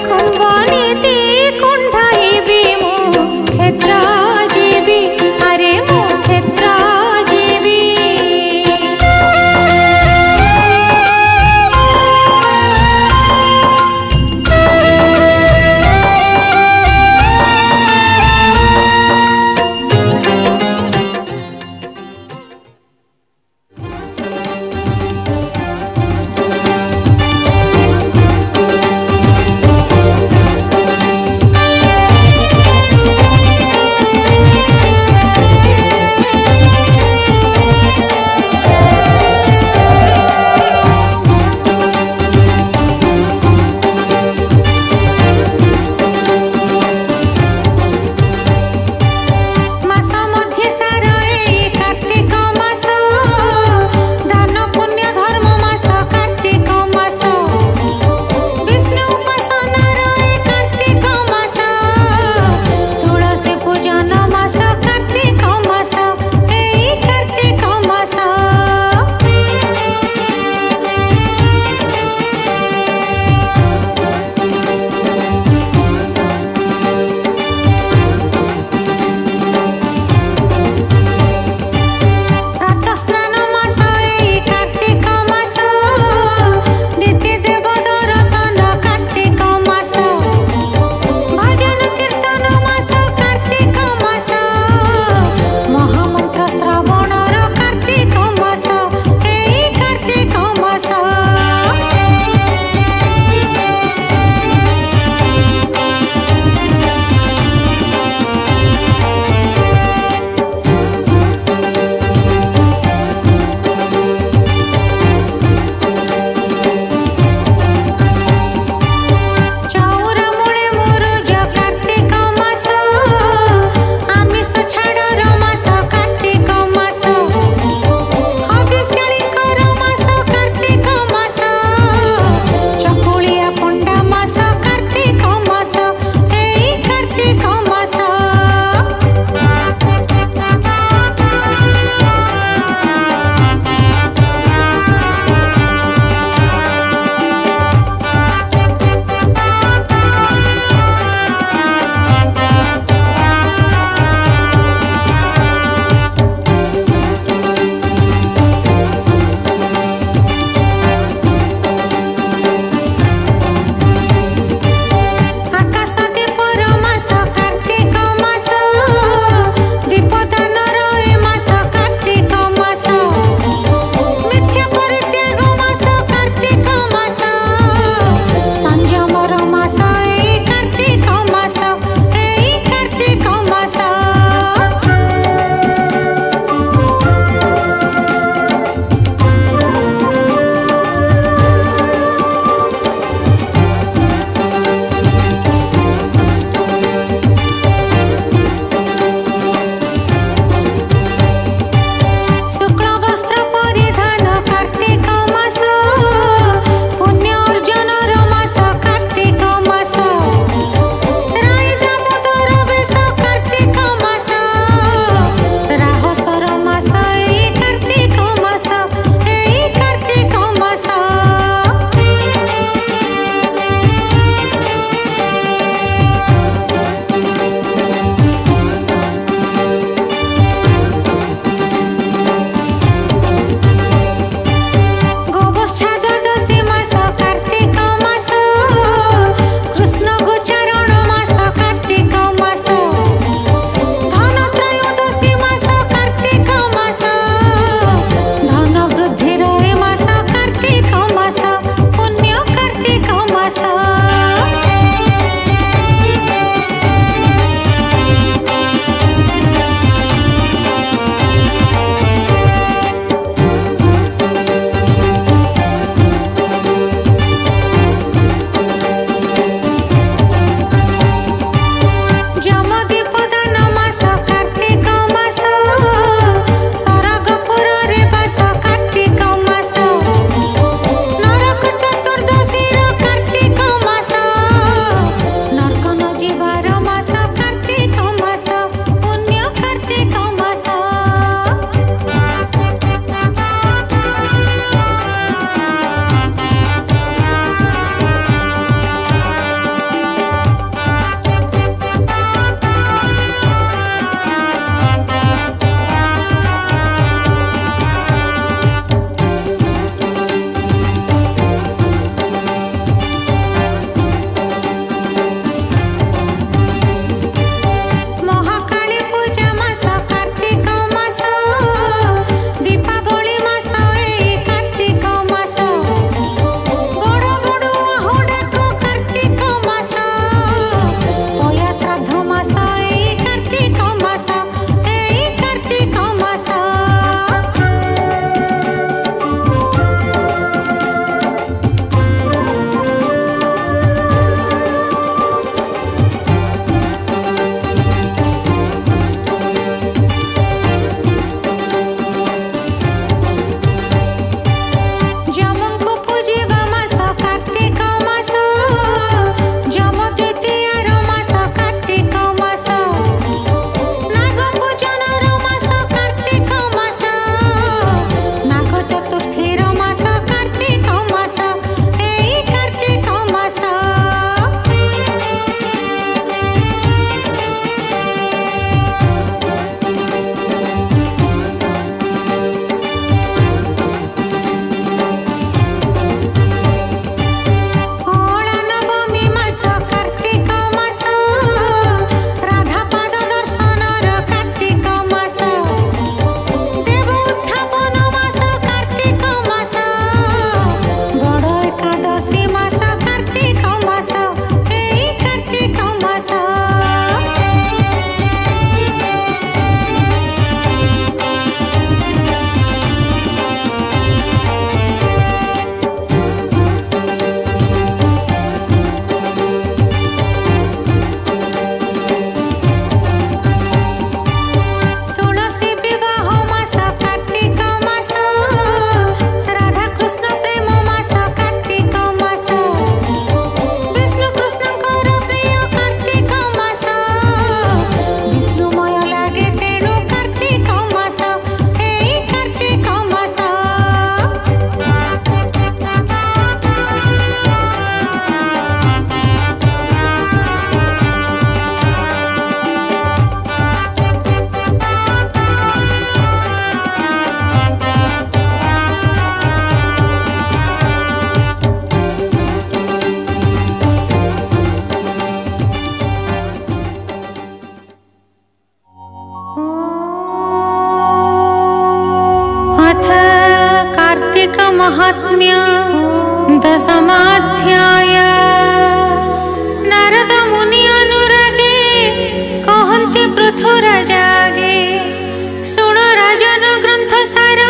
खुंबानीती कुंढाईबी मु क्षेत्रा जीवी अरे मु क्षेत्रा जीवी महात्म्य दशमाध्याय। नारद मुनि अनुरागे कहन्ति पृथुराज आगे, शुण राजन ग्रंथ सार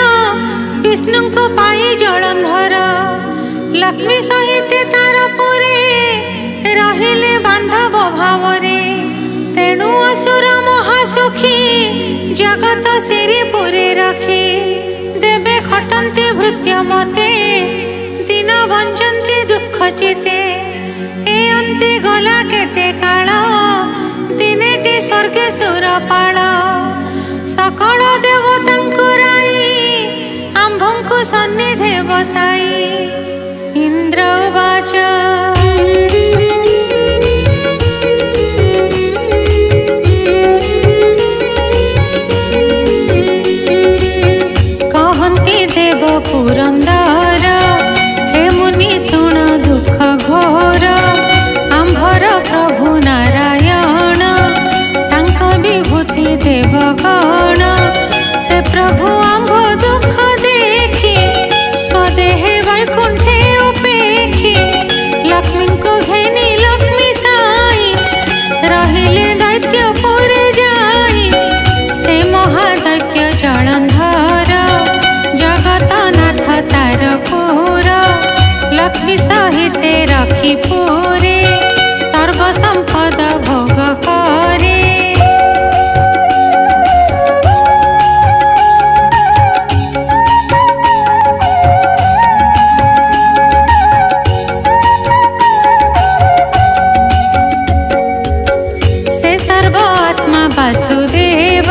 विष्णु को पाई जलंधर। लक्ष्मी सहित तार पुरे रहिले बांधव भावरे, तेणु असुर महासुखी जगत सिरिपुरे रखी। देवे खटन्ति भृत्य मते, दिन भंजन्ति दुख चिते। ए अन्ते गला केते काल, दिनेटी स्वर्गे सुरपाल। सकल देवतांकु राई, आम्भंकु सन्निधे बसाई। इंद्र उवाच कहन्ति देव पुरंदर, हे मुनि शुण दुख घोर। आम्भर प्रभु नारायण, तांक विभूति देवगण। से प्रभु आम्भ दुख देखी, स्वदेहे वैकुंठे उपेखी। लक्ष्मी को घेनी लक्ष्मी साई, रहिले दैत्यपुरे जाई। से महादैत्य जलंधर, जगतनाथ तार पुर। लक्ष्मी सहिते रखी पुरे, सर्व संपद भोग करे। से सर्वात्मा वासुदेव,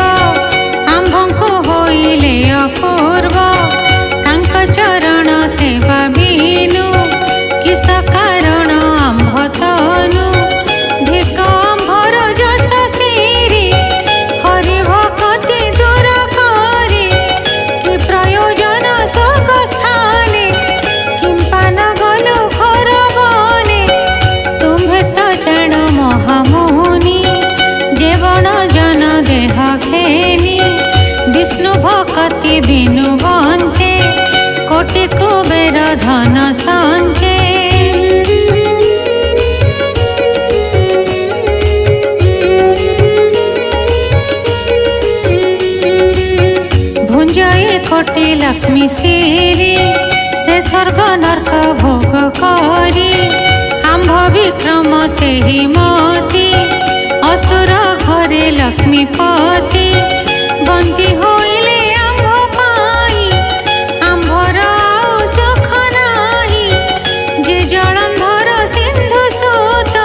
आम्भंकु होइले अपूर्व। तांक चरण सेवा बिनु, किस कारण आम्भ तनु। धिक आम्भर जस सिरि, हरि भक्ति दूर करी। कि प्रयोजन स्वर्ग स्थाने, किंपा न गलु घर बने। तुम्हे तो जाण महामुनि, जेवण जन देह घेनी। विष्णु भक्ति बिनु बंचे, कोटि कुबेर धन संचे। भुंजाए कोटि लक्ष्मी सिरि, से स्वर्ग नरक भोग करी। आम्भ विक्रम से ही मोती, असुर घरे लक्ष्मीपति। बंदी होइले आम्भ पाई, आम्भर आउ सुख नाही। जे जलंधर सिंधु सूत,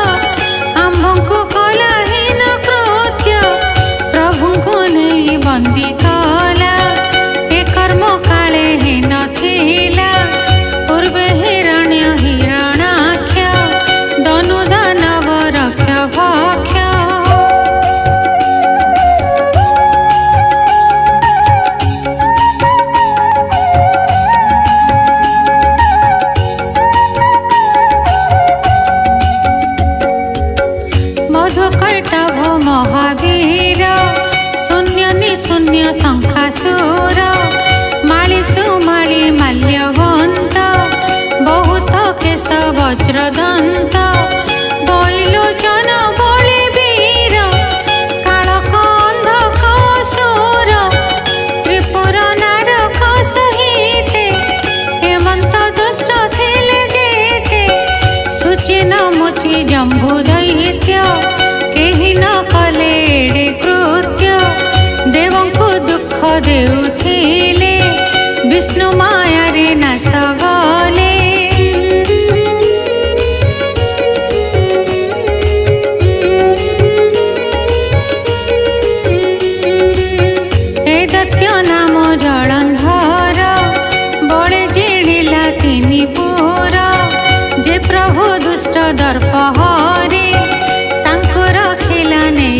आम्भंकु कलहीन कृत्य। प्रभुंकु नहीं बंदी कला, ए कर्म काले हे नथिला। पूर्वे हिरण्य हिरणाक्ष, दनु दानव रक्ष भक्ष। मधुकैटभ महावीर, शून्य निशून्य शंखासुर। माली सुमाली माल्यवंत, बहुत केश वज्रदंत। बैलोचन बलि वीर, कालक अंधकसुर। त्रिपुर नारक सहिते, हेमंत दुष्ट थिले जेते। सुचि न मुचि जम्बु दैत्य, केहि न कले एड़े कृत्य। देवंकु दुख देउथिले, विष्णु माया रे नाश गले। ए दैत्य नाम जलंधर, बड़े जिणिला तिनि पुर। जे प्रभु दुष्ट दर्प हरे, तांको रखिला ने